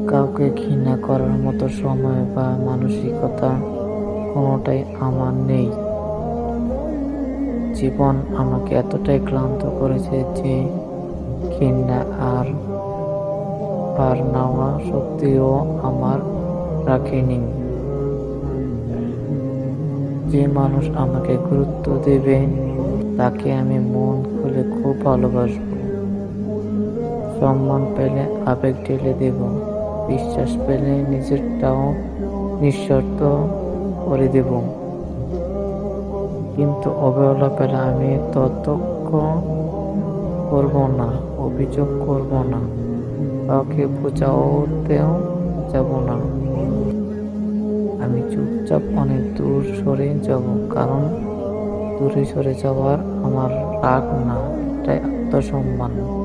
কাউকে ঘৃণা করার মতো সময় বা মানসিকতা কোনোটাই আমার নেই। জীবন আমাকে এতটাই ক্লান্ত করেছে যে ঘৃণা আর পার নেওয়া শক্তিও আমার রাখেনি। যে মানুষ আমাকে গুরুত্ব দেবে তাকে আমি মন খুলে খুব ভালোবাসবো। সম্মান পেলে আবেগ ঢেলে দেব, বিশ্বাস পেলে নিজেরটাও নিঃশর্ত করে দেব। কিন্তু অবহেলা পেলে আমি তর্ক করব না, অভিযোগ করব না, কাউকে বোঝাতেও যাব না। আমি চুপচাপ অনেক দূর সরে যাব, কারণ দূরে সরে যাওয়ার আমার রাগ না, এটাই আত্মসম্মান।